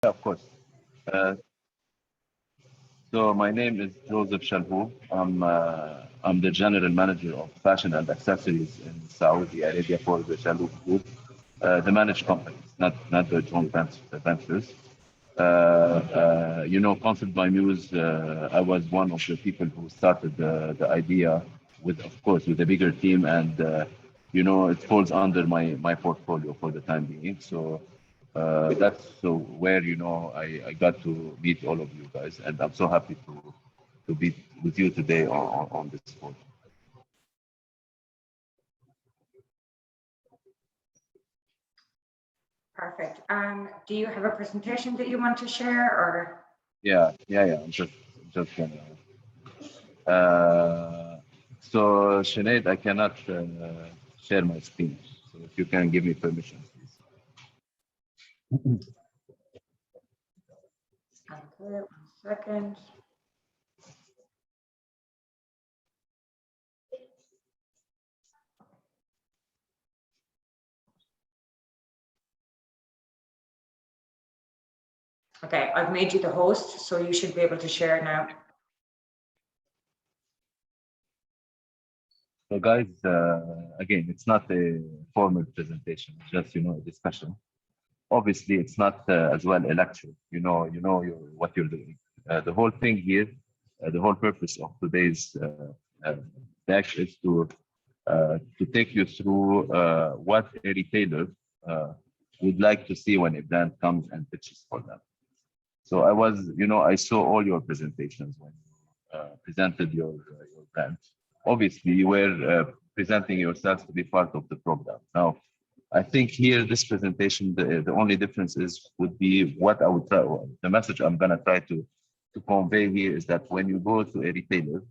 Yeah, of course. Uh, so my name is Joseph Shalhoub. I'm the general manager of fashion and accessories in Saudi Arabia for the Shalhoub Group, the managed companies, not the joint ventures. Concept by Muse. I was one of the people who started the idea with, of course, with a bigger team, and it falls under my portfolio for the time being. So that's so where I got to meet all of you guys, and I'm so happy to be with you today on this phone. Perfect. Do you have a presentation that you want to share, or? Yeah. I'm just gonna. So Sinead, I cannot share my screen. So if you can give me permission, please. Okay, 1 second. Okay, I've made you the host, so you should be able to share now. So guys, again, it's not a formal presentation, it's just a discussion. Obviously, it's not as well a lecture. What you're doing. The whole thing here, the whole purpose of today's deck is to take you through what a retailer would like to see when a brand comes and pitches for them. So I saw all your presentations when you presented your brand. Obviously, you were presenting yourself to be part of the program. Now, I think here, this presentation, the only difference would be what I would try, the message I'm gonna try to convey here is that when you go to a retailer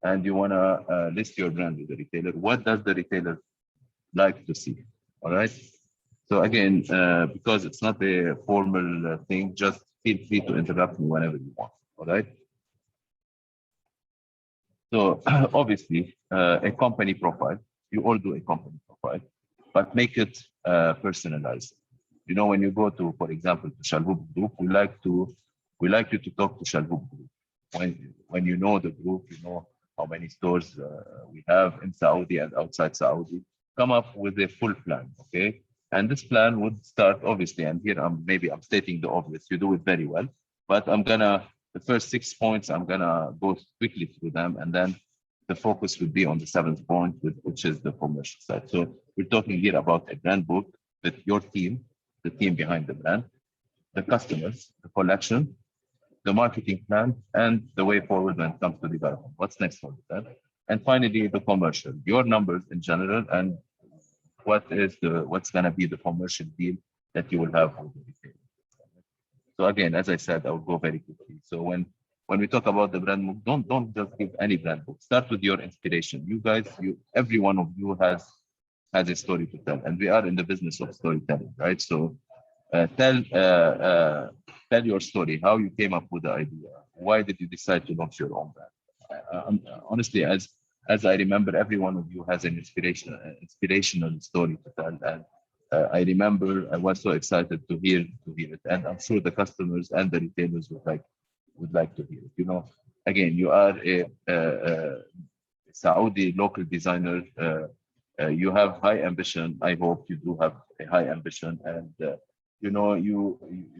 and you wanna list your brand with the retailer, what does the retailer like to see? All right. So again, because it's not a formal thing, just feel free to interrupt me whenever you want. All right. So obviously, a company profile, you all do a company profile, but make it personalized. When you go to, for example, to Shalhoub Group, we like you to talk to Shalhoub Group. When you know the group, you know how many stores we have in Saudi and outside Saudi. Come up with a full plan, okay? And this plan would start obviously, and here I'm stating the obvious. You do it very well, but the first 6 points, I'm gonna go quickly through them, and then the focus would be on the seventh point, which is the commercial side. So we're talking here about a brand book with your team, the team behind the brand, the customers, the collection, the marketing plan, and the way forward when it comes to development. What's next for that? And finally, the commercial, your numbers in general, and what's gonna be the commercial deal that you will have with the retailer. So again, as I said, I will go very quickly. So when we talk about the brand book, don't just give any brand book. Start with your inspiration. You guys, every one of you has a story to tell, and we are in the business of storytelling, right? So tell your story, how you came up with the idea. Why did you decide to launch your own brand? Honestly, as I remember, every one of you has an inspirational story to tell, and I remember I was so excited to hear it, and I'm sure the customers and the retailers would like to hear it. Again, you are a Saudi local designer. You have high ambition. I hope you do have a high ambition, and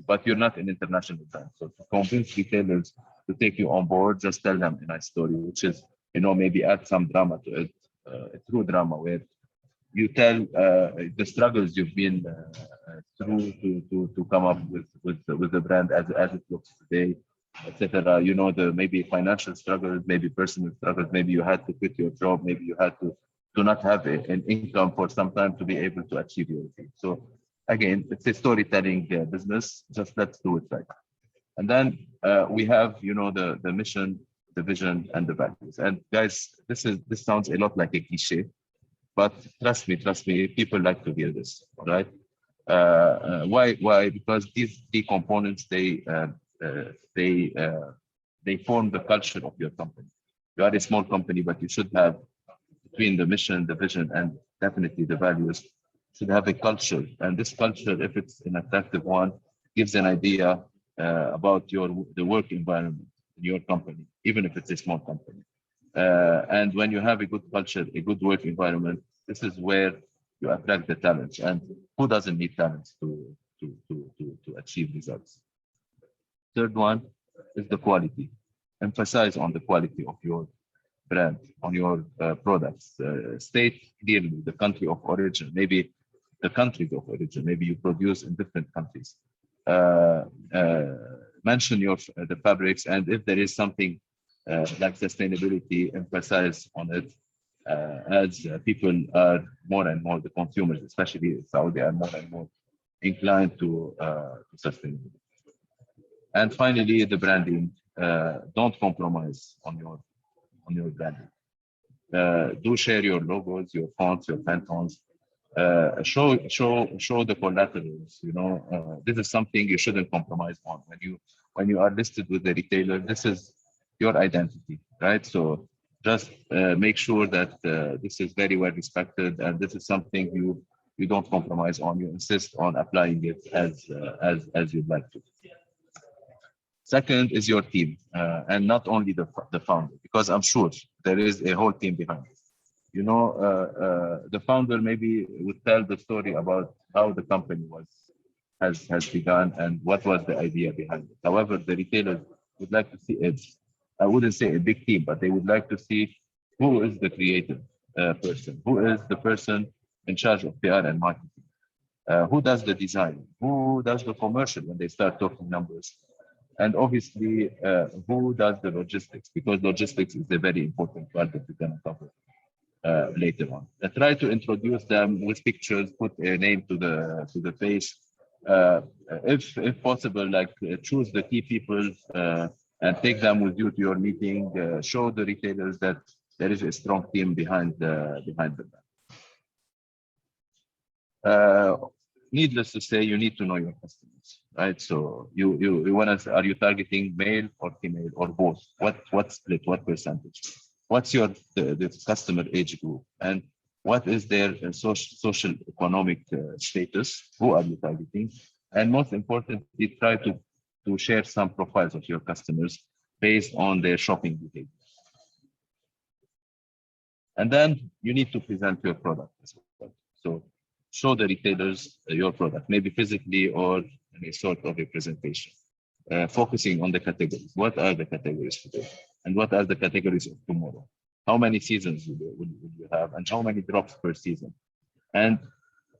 but you're not an international brand. So to convince retailers to take you on board, just tell them a nice story, which is maybe add some drama to it, a true drama where you tell the struggles you've been through to come up with the brand as it looks today, etc. The maybe financial struggles, maybe personal struggles, maybe you had to quit your job, maybe you had to not have an income for some time to be able to achieve your dream. So again, it's a storytelling business. Just let's do it right. And then we have the mission, the vision, and the values. And guys, this sounds a lot like a cliche, but trust me, people like to hear this, right? Why? Why? Because these three components uh, they uh, they form the culture of your company. You are a small company, but you should have between the mission, the vision, and definitely the values should have a culture. And this culture, if it's an attractive one, gives an idea about the work environment in your company, even if it's a small company. And when you have a good culture, a good work environment, this is where you attract the talents. And who doesn't need talents to achieve results? Third one is the quality. Emphasize on the quality of your brand, on your products. State clearly the country of origin, maybe the countries of origin, maybe you produce in different countries. Mention the fabrics, and if there is something like sustainability, emphasize on it, as people are more and more, the consumers, especially in Saudi, are more and more inclined to sustainability. And finally, the branding. Don't compromise on your branding. Do share your logos, your fonts, your Pantones. Show the collaterals. This is something you shouldn't compromise on. When you are listed with the retailer, this is your identity, right? So just make sure that this is very well respected, and this is something you don't compromise on. You insist on applying it as you'd like to. Second is your team, and not only the founder, because I'm sure there is a whole team behind it. The founder maybe would tell the story about how the company has begun and what was the idea behind it. However, the retailers would like to see it. I wouldn't say a big team, but they would like to see who is the creative person, who is the person in charge of PR and marketing, who does the design, who does the commercial when they start talking numbers. And obviously, who does the logistics? Because logistics is a very important part that we're going to cover later on. Try to introduce them with pictures, put a name to the face. If possible, like choose the key people and take them with you to your meeting. Show the retailers that there is a strong team behind them. Needless to say, you need to know your customers, right? So you want to, are you targeting male or female or both? What split? What percentage? What's the customer age group, and what is their social economic status? Who are you targeting? And most importantly, try to share some profiles of your customers based on their shopping behavior. And then you need to present your product as well. So show the retailers your product, maybe physically or in a sort of a presentation, focusing on the categories. What are the categories today? And what are the categories of tomorrow? How many seasons will you have, and how many drops per season? And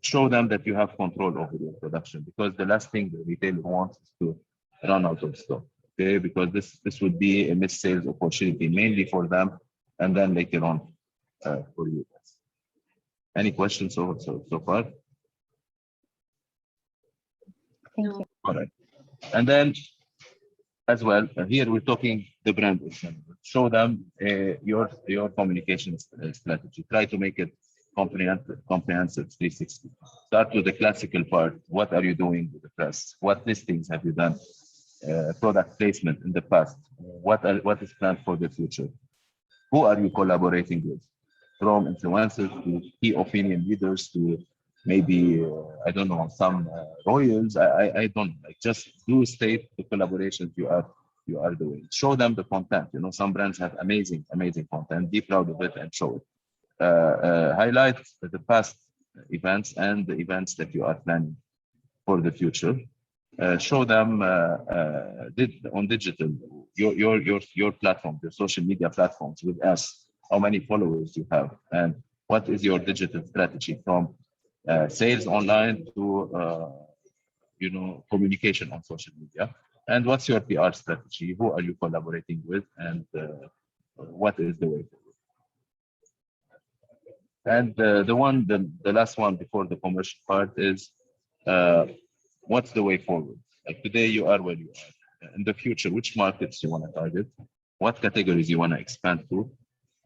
show them that you have control over your production, because the last thing the retailer wants is to run out of stock. Okay, because this would be a missed sales opportunity, mainly for them, and then later on for you guys. Any questions so far? Thank you. All right, and then as well, here we're talking the brand. Show them your communication strategy. Try to make it comprehensive 360. Start with the classical part. What are you doing with the press? What listings have you done? Product placement in the past. What is planned for the future? Who are you collaborating with? From influencers to key opinion leaders to maybe I don't know, some royals. I don't like, just do state the collaborations you are doing. Show them the content. Some brands have amazing content. Be proud of it and show it. Highlight the past events and the events that you are planning for the future. Show them on digital your platform, your social media platforms with us. How many followers you have, and what is your digital strategy from sales online to communication on social media, and what's your PR strategy? Who are you collaborating with, and what is the way forward? And the last one before the commercial part is what's the way forward? Like today you are where you are. In the future, which markets you want to target? What categories you want to expand to?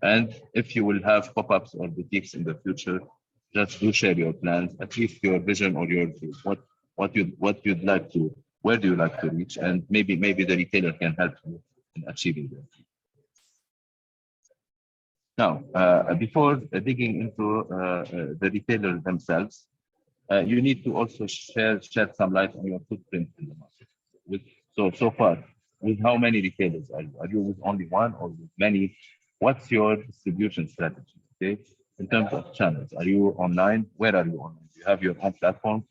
And if you will have pop-ups or boutiques in the future, just do share your plans, at least your vision or your dream. What you'd like to, where do you like to reach? And maybe the retailer can help you in achieving that. Now, before digging into the retailers themselves, You need to also shed some light on your footprint in the market. So far, with how many retailers are you? Are you with only one or with many? What's your distribution strategy? Okay, in terms of channels, are you online? Where are you online? Do you have your own platform?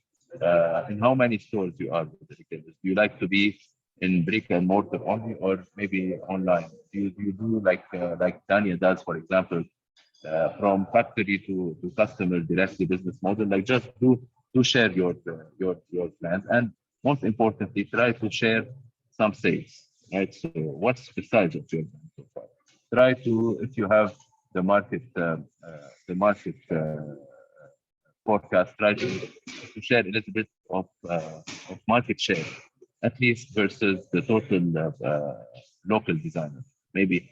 In how many stores you are with the retailers? Do you like to be in brick and mortar only, or maybe online? Do you do like Dania does, for example, from factory to customer directly business model? Like just to share your plans, and most importantly, try to share some sales. Right. So what's the size of your brand so far? Try to, if you have the market forecast, try to share a little bit of market share, at least versus the total local designer. Maybe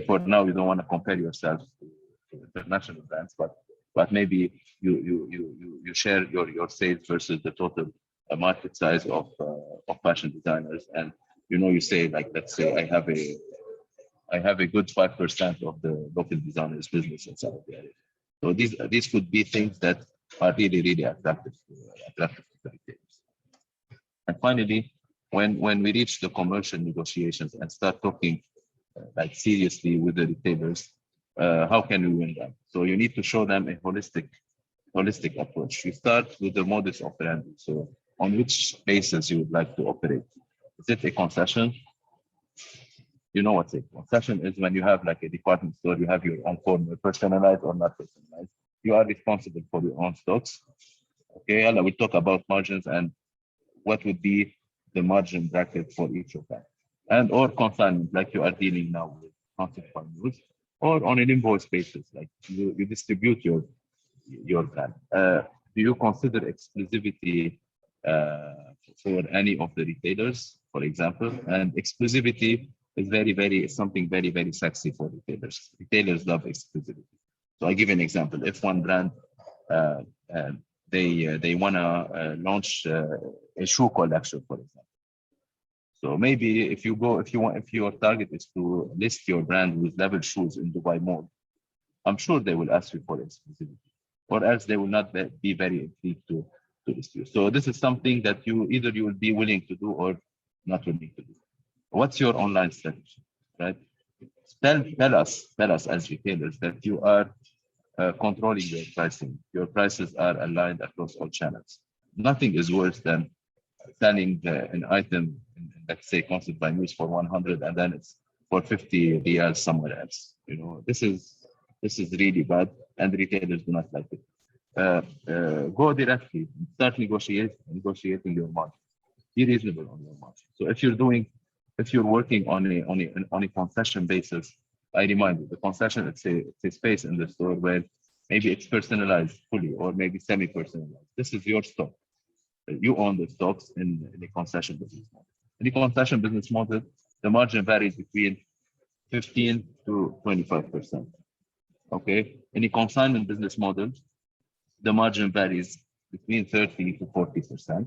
for now you don't want to compare yourself to international brands, but maybe you share your sales versus the total market size of fashion designers, and you say, like, let's say I have a good 5% of the local designers business in Saudi Arabia. So these could be things that are really attractive to the retailers. And finally, when we reach the commercial negotiations and start talking like seriously with the retailers, how can we win them? So you need to show them a holistic approach. You start with the modus operandi. So on which basis you would like to operate? Is it a concession? You know what's a concession is when you have like a department store, you have your own corner, personalized or not personalized. You are responsible for your own stocks. Okay, and I will talk about margins and what would be the margin bracket for each of them. And or consignment, like you are dealing now with concept news, or on an invoice basis, like you distribute your brand. Do you consider exclusivity for any of the retailers, for example? And exclusivity is something very sexy for retailers. Retailers love exclusivity. So I give an example. If one brand they wanna launch a shoe collection, for example. So maybe if your target is to list your brand with level shoes in Dubai Mall, I'm sure they will ask you for exclusivity, or else they will not be very intrigued to list you. So this is something that you will be willing to do or not willing to do. What's your online strategy, right? Tell us as retailers that you are controlling your pricing. Your prices are aligned across all channels. Nothing is worse than selling an item, let's say Concept by Muse for 100, and then it's for 50 riyals somewhere else. This is really bad, and retailers do not like it. Go directly, start negotiating your margin. Be reasonable on your margin. So if you're working on a concession basis, I remind you, the concession, it's a space in the store where maybe it's personalized fully or maybe semi-personalized. This is your stock. You own the stocks in the concession business model. In the concession business model, the margin varies between 15 to 25%. Okay. In the consignment business model, the margin varies between 30 to 40%.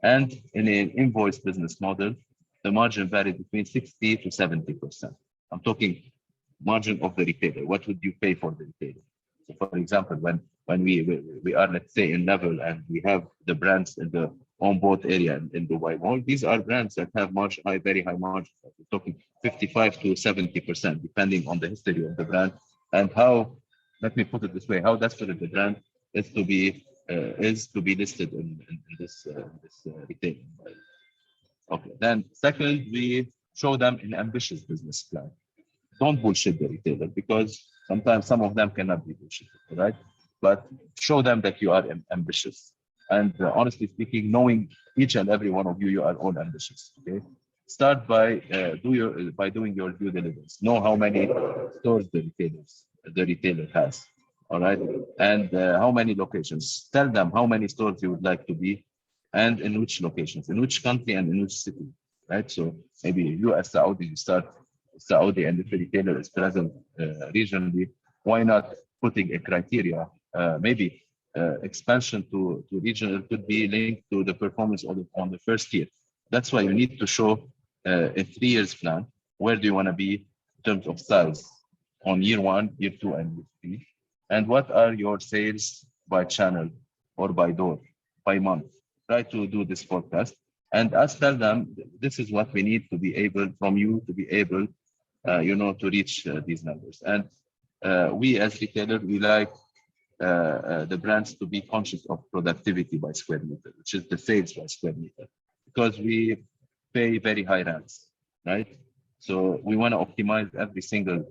And in an invoice business model, the margin varies between 60 to 70%. I'm talking margin of the retailer. What would you pay for the retailer? So for example, when we are, let's say, in level and we have the brands in the on-board area in Dubai Mall, these are brands that have very high margins. We're talking 55 to 70%, depending on the history of the brand and how, let me put it this way, how desperate the brand is to be listed in this retail. Okay. Then second, we show them an ambitious business plan. Don't bullshit the retailer, because sometimes some of them cannot be bullshitted, right? But show them that you are ambitious. And honestly speaking, knowing each and every one of you, you are all ambitious. Okay. Start by doing your due diligence. Know how many stores the retailer has. All right, and how many locations. Tell them how many stores you would like to be, and in which locations, in which country, and in which city. Right. So maybe you as Saudi, you start Saudi, and if the retailer is present regionally, why not putting a criteria? Maybe expansion to regional could be linked to the performance on the first year. That's why you need to show a 3 years plan. Where do you want to be in terms of size on year 1, year 2, and year 3? And what are your sales by channel or by door, by month. Try to do this forecast and us tell them this is what we need to be able from you to be able, to reach these numbers. And we as retailers, we like the brands to be conscious of productivity by square meter, which is the sales by square meter, because we pay very high rents, right? So we want to optimize every single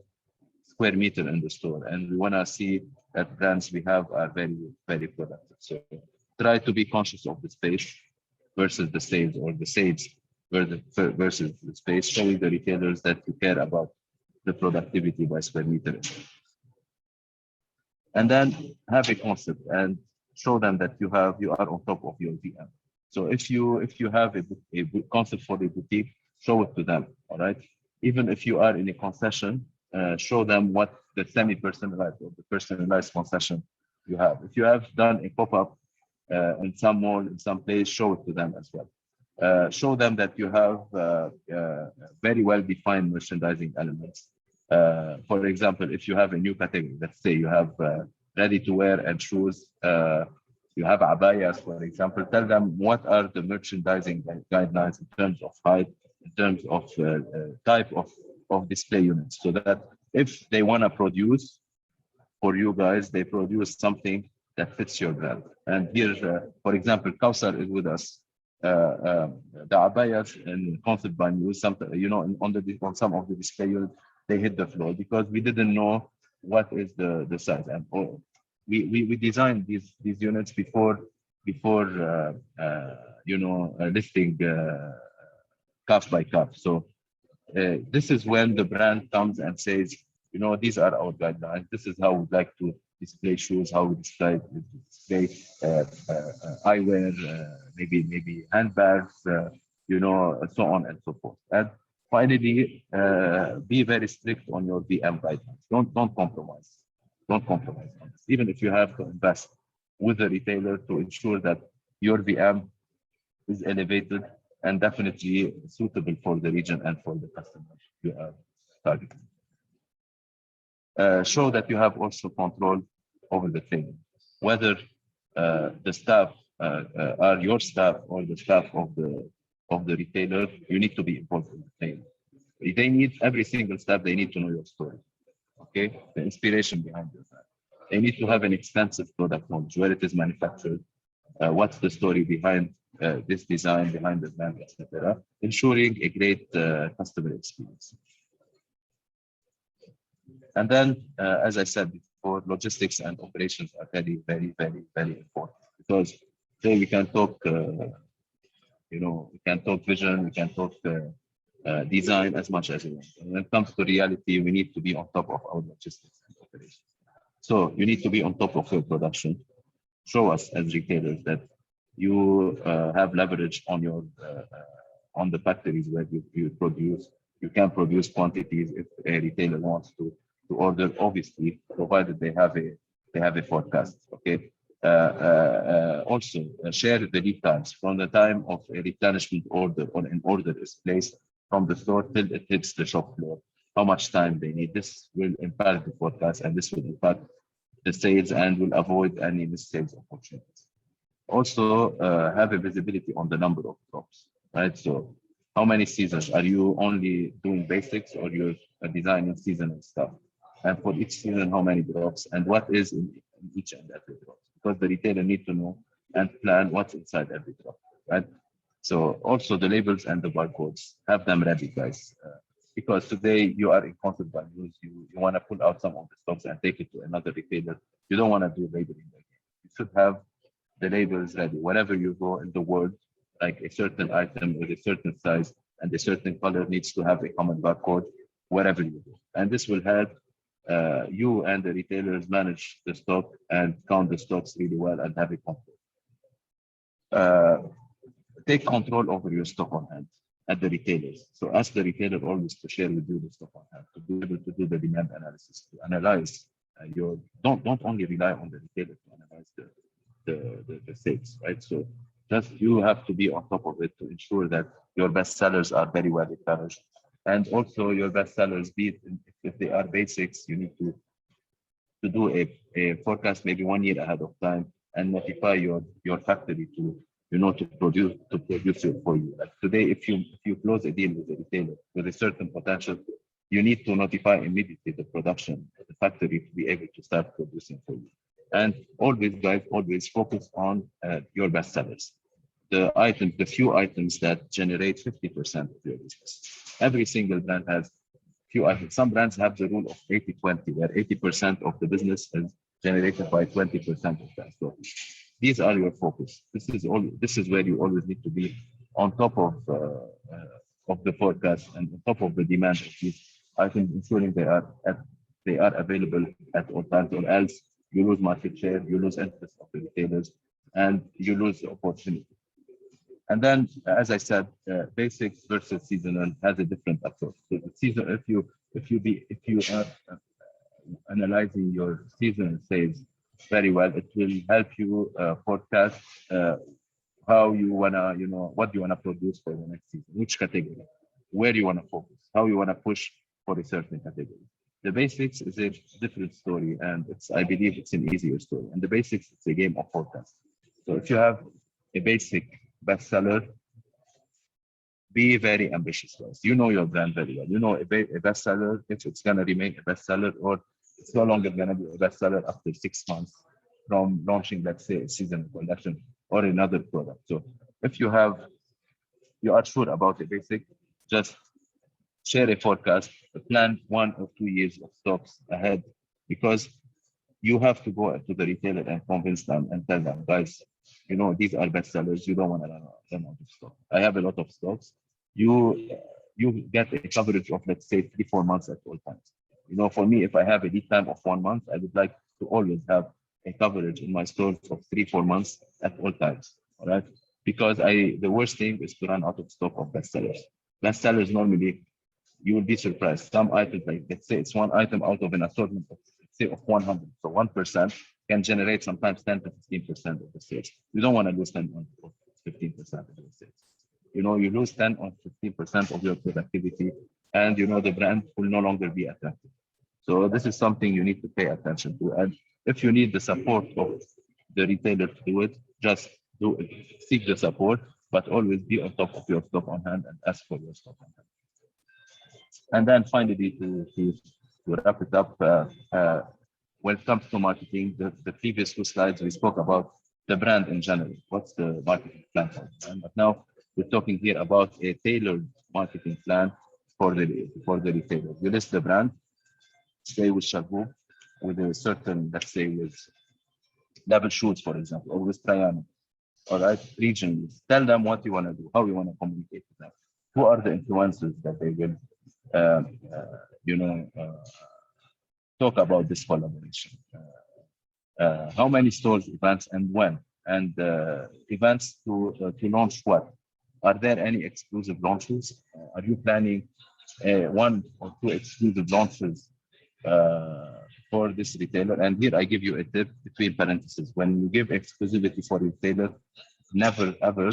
square meter in the store, and we want to see that brands we have are very, very productive. So try to be conscious of the space versus the sales, or the sales versus the space, showing the retailers that you care about the productivity by square meter. And then have a concept and show them that you are on top of your VM. So if you have a concept for a boutique, show it to them. All right. Even if you are in a concession, show them what the semi-personalized or the personalized concession you have. If you have done a pop-up in some mall, in some place, show it to them as well. Show them that you have very well-defined merchandising elements. For example, if you have a new category, let's say you have ready-to-wear and shoes, you have abayas, for example, tell them what are the merchandising guidelines in terms of height, in terms of type of display units, so that if they want to produce for you guys, they produce something that fits your brand. And here, for example, Kausar is with us. The abayas and concept by news, something, on some of the display units, they hit the floor because we didn't know what is the size. And we designed these units before listing calf by calf. So this is when the brand comes and says, these are our guidelines. This is how we'd like to display shoes, how we display eyewear, maybe handbags, so on and so forth. And finally, be very strict on your VM guidelines. Don't compromise. Don't compromise on this. Even if you have to invest with the retailer to ensure that your VM is elevated and definitely suitable for the region and for the customers you are targeting. Show that you have also control over the training, whether the staff are your staff or the staff of the retailer. You need to be involved in the training. They need, every single staff, they need to know your story. Okay, the inspiration behind your brand. They need to have an extensive product knowledge, where it is manufactured, what's the story behind this design, behind the brand, etc. Ensuring a great customer experience. And then, as I said before, logistics and operations are very, very, very, very important, because today we can talk, we can talk vision, we can talk design as much as we want. And when it comes to reality, we need to be on top of our logistics and operations. So you need to be on top of your production. Show us as retailers that you have leverage on your on the factories where you produce. You can produce quantities if a retailer wants to order, obviously, provided they have a forecast. Okay. Also share the lead times from the time of a replenishment order or an order is placed from the store till it hits the shop floor, how much time they need. This will impact the forecast, and this will impact the sales and will avoid any missales opportunities. Also have a visibility on the number of drops, right? So how many seasons are you only doing basics, or you're designing seasonal stuff? And for each season, how many drops, and what is in each and every drop? Because the retailer need to know and plan what's inside every drop, right? So also the labels and the barcodes, have them ready, guys. Because today you are in concept by news, you want to pull out some of the stocks and take it to another retailer. You don't want to do labeling again. You should have the labels ready wherever you go in the world. Like a certain item with a certain size and a certain color needs to have a common barcode wherever you go. And this will help you and the retailers manage the stock and count the stocks really well and have a control. Take control over your stock on hand at the retailers. So ask the retailer always to share with you the stock on hand, to be able to do the demand analysis, to analyze your, don't only rely on the retailer to analyze the sales, right? So just you have to be on top of it to ensure that your best sellers are very well established. And also your best sellers, be it if they are basics, you need to do a forecast maybe 1 year ahead of time and notify your factory to to produce it for you. Like today, if you close a deal with a retailer with a certain potential, you need to notify immediately the production of the factory to be able to start producing for you. And always, guys, always focus on your best sellers, the few items that generate 50% of your business. Every single brand has few items. Some brands have the rule of 80-20, where 80% of the business is generated by 20% of that. So these are your focus. This is where you always need to be on top of the forecast and on top of the demand of these items, ensuring they are available at all times, or else you lose market share, you lose interest of the retailers, and you lose the opportunity. And then, as I said, basics versus seasonal has a different approach. So the season, if you are analyzing your seasonal sales very well, it will help you forecast how you wanna, what you wanna produce for the next season, which category, where you wanna focus, how you wanna push for a certain category. The basics is a different story, and I believe it's an easier story. And the basics, it's a game of forecast. So if you have a basic bestseller, be very ambitious, guys. You know your brand very well. You know a bestseller, if it's gonna remain a bestseller, or it's no longer gonna be a bestseller after 6 months from launching, let's say, a seasonal collection or another product. So if you are sure about the basic, just share a forecast, plan 1 or 2 years of stocks ahead, because you have to go to the retailer and convince them and tell them, guys, these are best sellers. You don't want to run out of stock. I have a lot of stocks. You get a coverage of, let's say, 3-4 months at all times. For me, if I have a lead time of 1 month, I would like to always have a coverage in my stores of 3-4 months at all times. All right, because the worst thing is to run out of stock of best sellers. Best sellers, normally, you will be surprised. Some items, like let's say it's one item out of an assortment of, say, of 100. So 1% can generate sometimes 10 to 15% of the sales. You don't want to lose 10 or 15% of the sales. You lose 10 or 15% of your productivity, and the brand will no longer be attractive. So this is something you need to pay attention to. And if you need the support of the retailer to do it, just do it. Seek the support, but always be on top of your stock on hand and ask for your stock on hand. And then finally, to wrap it up, when it comes to marketing, the previous 2 slides, we spoke about the brand in general. What's the marketing plan for the brand? But now we're talking here about a tailored marketing plan for the retailer. You list the brand, say with Chalhoub, with a certain, let's say, with Double Shoes, for example, or with Traiano. All right, regionally, tell them what you want to do, how you want to communicate with them. Who are the influencers that they will talk about this collaboration? How many stores, events, and when? And events to launch what? Are there any exclusive launches? Are you planning 1 or 2 exclusive launches for this retailer? And here I give you a tip between parentheses. When you give exclusivity for retailer, never ever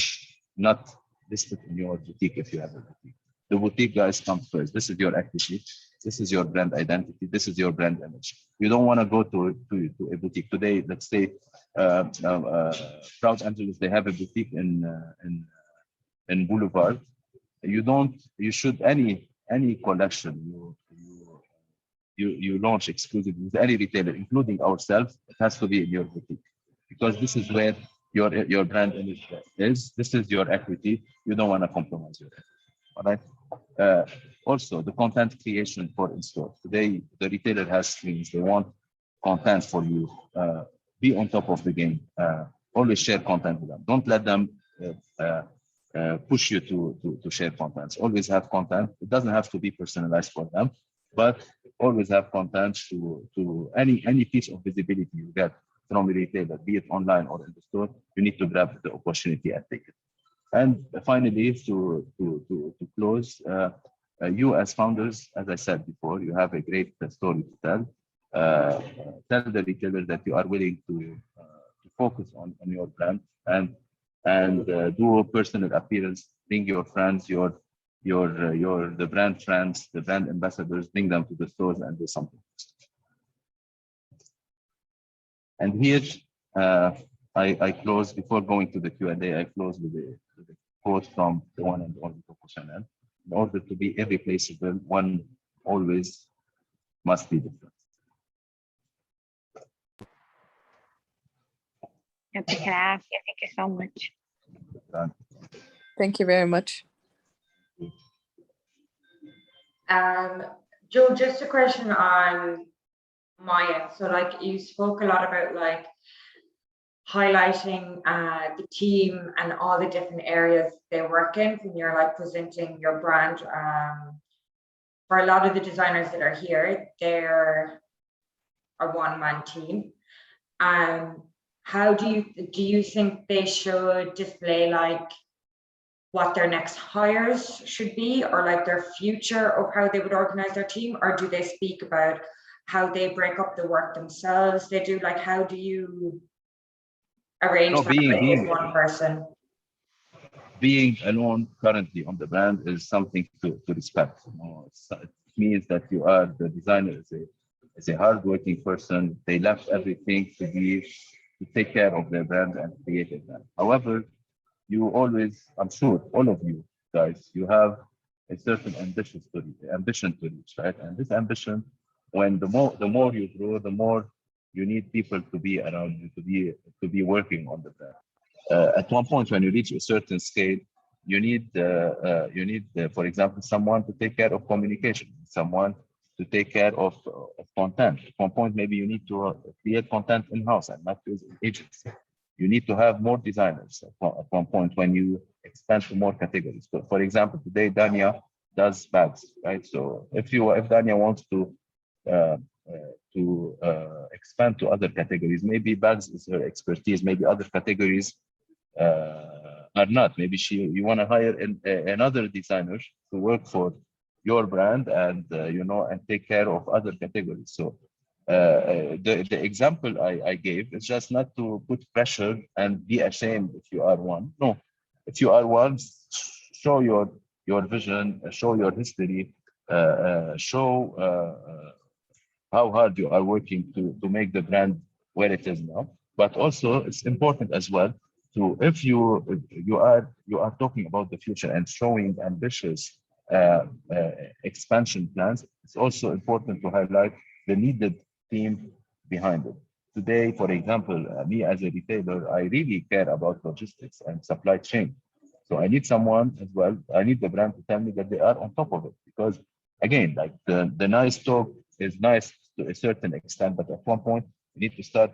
not list it in your boutique if you have a boutique. The boutique, guys, comes first. This is your equity. This is your brand identity. This is your brand image. You don't want to go to a boutique today. Let's say Proud Angeles, they have a boutique in Boulevard. You should any collection you launch exclusively with any retailer, including ourselves, it has to be in your boutique, because this is where your brand image is. This is your equity. You don't want to compromise your equity. All right. Also, the content creation for in-store. Today, the retailer has screens. They want content for you. Be on top of the game. Always share content with them. Don't let them push you to share content. Always have content. It doesn't have to be personalized for them, but always have content to any piece of visibility you get from a retailer, be it online or in the store. You need to grab the opportunity and take it. And finally, to close, you as founders, as I said before, you have a great story to tell. Tell the retailer that you are willing to focus on your brand and do a personal appearance. Bring your friends, the brand friends, the brand ambassadors. Bring them to the stores and do something. And here, I close before going to the Q&A. I close with a quote from the one and only Coco Chanel. In order to be irreplaceable, one always must be different. Thank you so much. Thank you very much. Joe, just a question on my end. So like you spoke a lot about like highlighting the team and all the different areas they work in when you're like presenting your brand. For a lot of the designers that are here, they're a one-man team. How do you think they should display like what their next hires should be, or like their future of how they would organize their team, or do they speak about how they break up the work themselves? They do like, how do you arrange No, that with one person? Being alone currently on the brand is something to respect. You know, it means that you are the designer is a hardworking person. They left everything to take care of their brand and create a brand. However, you always, I'm sure all of you guys, you have a certain ambition to reach, right? And this ambition, when the more you grow, the more you need people to be around you, to be working on the brand. At one point, when you reach a certain scale, you need, for example, someone to take care of communication, someone to take care of content. At one point, maybe you need to create content in-house and not use agents. You need to have more designers at one point when you expand to more categories. So, for example, today Dania does bags, right? So if Dania wants to expand to other categories, maybe bags is her expertise. Maybe other categories are not. Maybe you want to hire another designer to work for your brand and and take care of other categories. So the example I gave is just not to put pressure and be ashamed if you are one. No, if you are one, show your vision, show your history, show how hard you are working to make the brand where it is now. But also, it's important as well to, if you are talking about the future and showing ambitious expansion plans, it's also important to highlight the needed team behind it. Today, for example, me as a retailer, I really care about logistics and supply chain. So I need someone as well. I need the brand to tell me that they are on top of it, because again, like the nice talk is nice to a certain extent, but at one point we need to start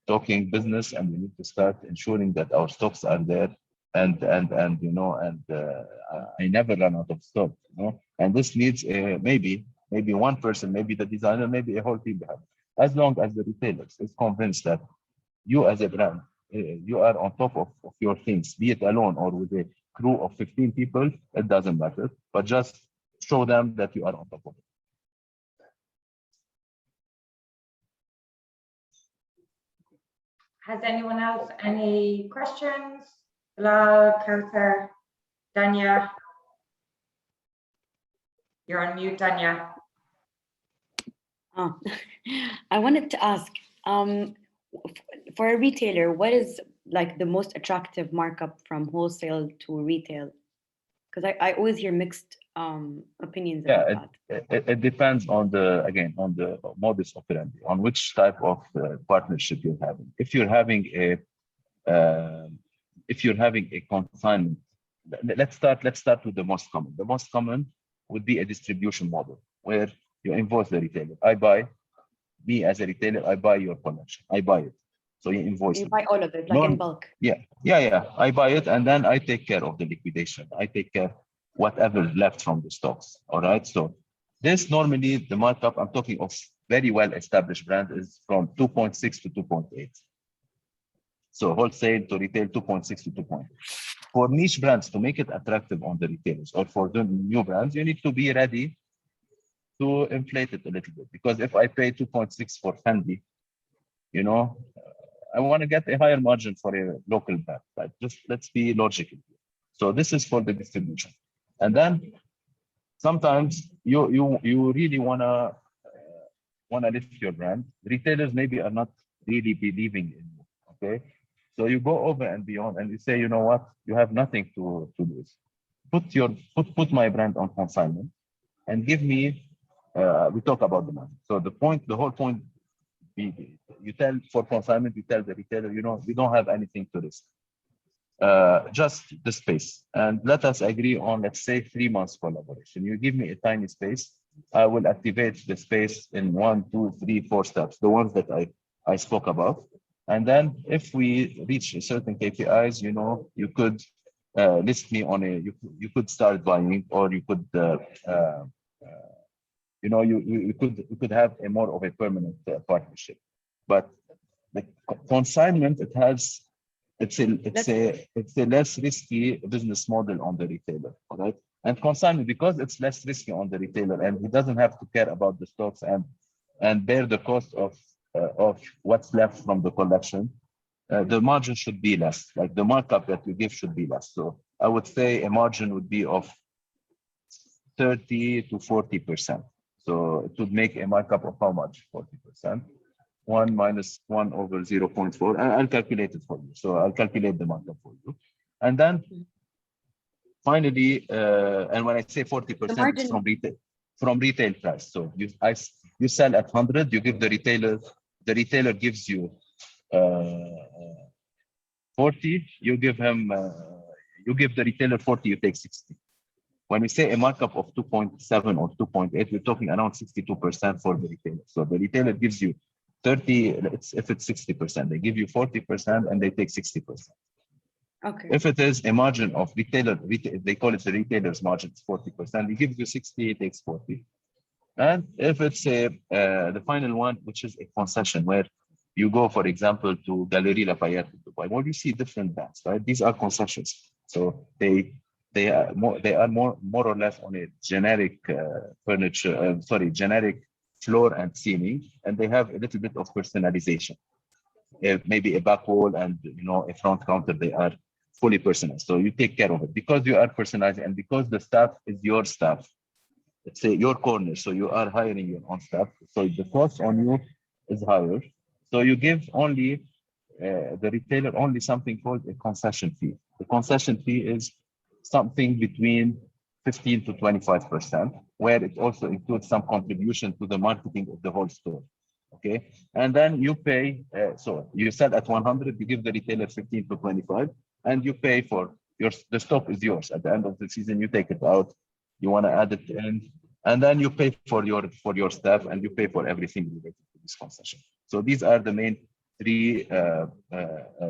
talking business, and we need to start ensuring that our stocks are there, and I never run out of stock, and this needs maybe one person, maybe the designer, maybe a whole team behind. As long as the retailers is convinced that you as a brand, you are on top of your things, be it alone or with a crew of 15 people, it doesn't matter, but just show them that you are on top of it. Has anyone else any questions? Bilal, Kauthar, Dania? You're on mute, Dania. Oh, I wanted to ask, for a retailer, what is like the most attractive markup from wholesale to retail? Because I always hear mixed opinions about that. It depends on the modus operandi, on which type of partnership you're having. If you're having a consignment, let's start with the most common. The most common would be a distribution model where you invoice the retailer. Me as a retailer, I buy your collection. I buy it. So you invoice You buy all of it, like in bulk. Yeah. I buy it and then I take care of the liquidation. I take care whatever left from the stocks. All right. So this normally the markup, I'm talking of very well established brand, is from 2.6 to 2.8. So wholesale to retail 2.6 to 2.8. For niche brands, to make it attractive on the retailers, or for the new brands, you need to be ready to inflate it a little bit, because if I pay 2.6 for Fendi, I want to get a higher margin for a local brand, right? Just let's be logical. So this is for the distribution, and then sometimes you really wanna lift your brand. Retailers maybe are not really believing in you. Okay, So you go over and beyond, and you say, you know what, you have nothing to lose. Put my brand on consignment, and give me. We talk about the money. So the whole point, you tell for consignment, you tell the retailer, you know, we don't have anything to risk. Just the space, and let us agree on, let's say, 3 months collaboration. You give me a tiny space, I will activate the space in 1, 2, 3, 4 steps, the ones that I spoke about. And then if we reach certain KPIs, you know, you could list me on you could start buying, or you could, you know, you could have a more of a permanent partnership. But the consignment, it's a less risky business model on the retailer, all right? And consignment, because it's less risky on the retailer, and he doesn't have to care about the stocks and bear the cost of what's left from the collection, the margin should be less. Like the markup that you give should be less. So I would say a margin would be of 30 to 40%. So it would make a markup of how much? 40%. 1 minus 1 over 0.4. I'll calculate it for you. So I'll calculate the markup for you. And then finally, and when I say 40%, it's from retail price. So you sell at 100, you give the retailer gives you 40, you give the retailer 40, you take 60. When we say a markup of 2.7 or 2.8, we're talking around 62% for the retailer. So the retailer gives you 30, if it's 60%, they give you 40% and they take 60%. Okay. If it is a margin of retailer, they call it the retailer's margin, it's 40%. He gives you 60, he takes 40. And if it's the final one, which is a concession, where you go, for example, to Galeries Lafayette in Dubai, where you see different brands, right? These are concessions. So they are more or less on a generic generic floor and ceiling, and they have a little bit of personalization. Maybe a back wall and, you know, a front counter, they are fully personalized. So you take care of it because you are personalizing, and because the staff is your staff. Let's say your corner, so you are hiring your own staff. So the cost on you is higher. So you give only the retailer only something called a concession fee. The concession fee is something between 15 to 25%, where it also includes some contribution to the marketing of the whole store. Okay, and then you pay. So you sell at 100, you give the retailer 15 to 25, and you pay for the stock is yours. At the end of the season, you take it out. You want to add it in, and then you pay for your staff, and you pay for everything related to this concession. So these are the main 3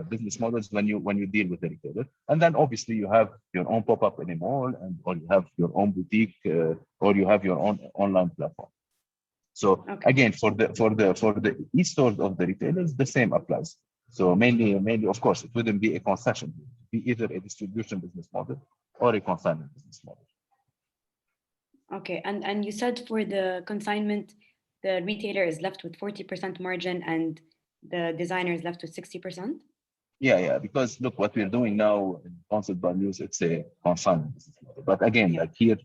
business models when you deal with the retailer. And then obviously you have your own pop-up in a mall, or you have your own boutique, or you have your own online platform. So again, for the e-stores of the retailers, the same applies. So mainly, of course, it wouldn't be a concession. It would be either a distribution business model or a consignment business model. Okay, and you said for the consignment, the retailer is left with 40% margin and the designer is left with 60%? Yeah, because look, what we're doing now in Concept by Muse, it's a consignment business model. But again, like here,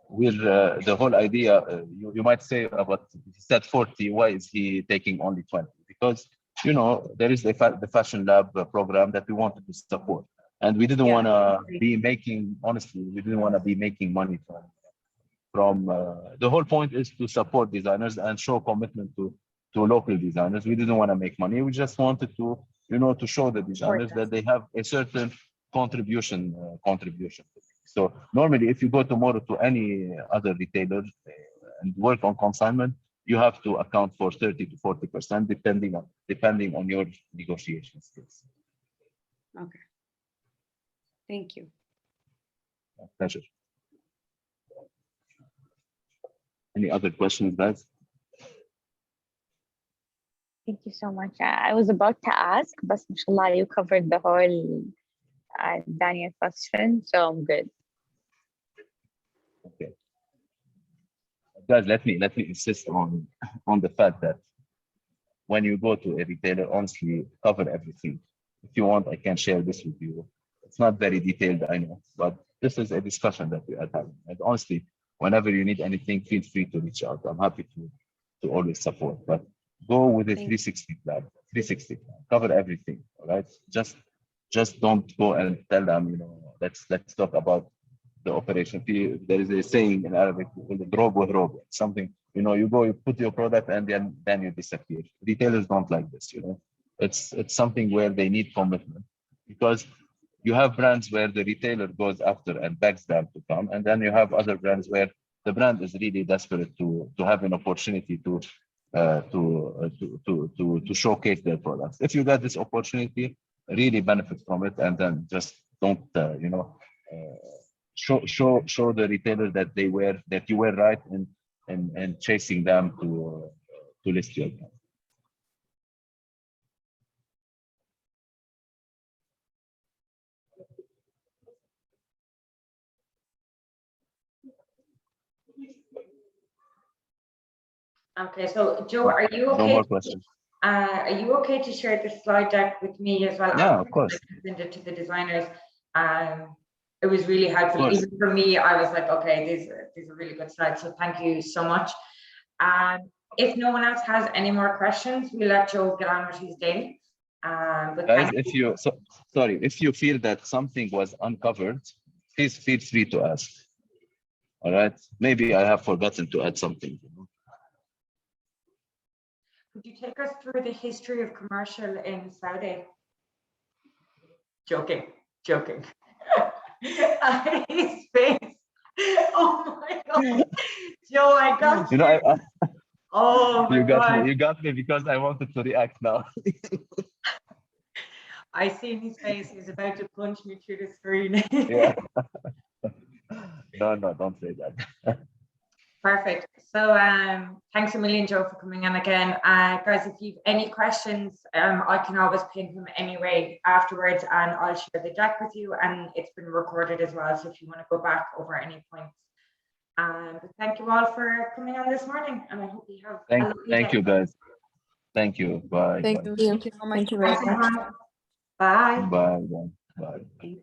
we're the whole idea, you might say, but he said 40, why is he taking only 20? Because, you know, there is the Fashion Lab program that we wanted to support. And we didn't want to be making, honestly, we didn't want to be making money from the whole point is to support designers and show commitment to local designers. We didn't want to make money. We just wanted to, you know, to show the designers that they have a certain contribution. So normally, if you go tomorrow to any other retailer and work on consignment, you have to account for 30 to 40%, depending on your negotiation skills. Okay. Thank you. My pleasure. Any other questions, guys? Thank you so much. I was about to ask, but mashallah, you covered the whole Daniel question, so I'm good. Okay. Guys, let me insist on the fact that when you go to a retailer, honestly, cover everything. If you want, I can share this with you. It's not very detailed, I know, but this is a discussion that we are having. And honestly, whenever you need anything, feel free to reach out. I'm happy to always support. But go with a 360 plan. 360 plan. Cover everything. All right. Just just don't go and tell them, you know, let's talk about the operation. There is a saying in Arabic, something, you know, you go, you put your product and then you disappear. Retailers don't like this, you know. It's something where they need commitment, because you have brands where the retailer goes after and begs them to come, and then you have other brands where the brand is really desperate to have an opportunity to showcase their products. If you get this opportunity, really benefit from it, and then just don't you know, show the retailer that you were right in chasing them to list your brand. Okay, so Joe, are you No okay? more questions. Are you okay to share the slide deck with me as well? Yeah, of course. I can send it to the designers. It was really helpful. Of course. Even for me, I was like, okay, these are really good slides. So thank you so much. If no one else has any more questions, we'll let Joe get on with his day. But Guys, if you feel that something was uncovered, please feel free to ask. All right. Maybe I have forgotten to add something. could you take us through the history of commercial in Saudi? Joking. His face. Oh my God. Joe, I got You know, oh my God. you got me because I wanted to react now. I seen his face. He's about to punch me through the screen. Yeah. No, don't say that. Perfect. So thanks a million, Joe, for coming in again. Guys, if you've any questions, I can always ping him anyway afterwards, and I'll share the deck with you, and it's been recorded as well. So if you want to go back over any points. But thank you all for coming on this morning, and I hope you have a lovely Thank day. you, guys. Thank you. Bye. Thank Bye. you. Thank you so much. Thank you very Thanks, much. everyone. Bye. Bye. Bye. Bye.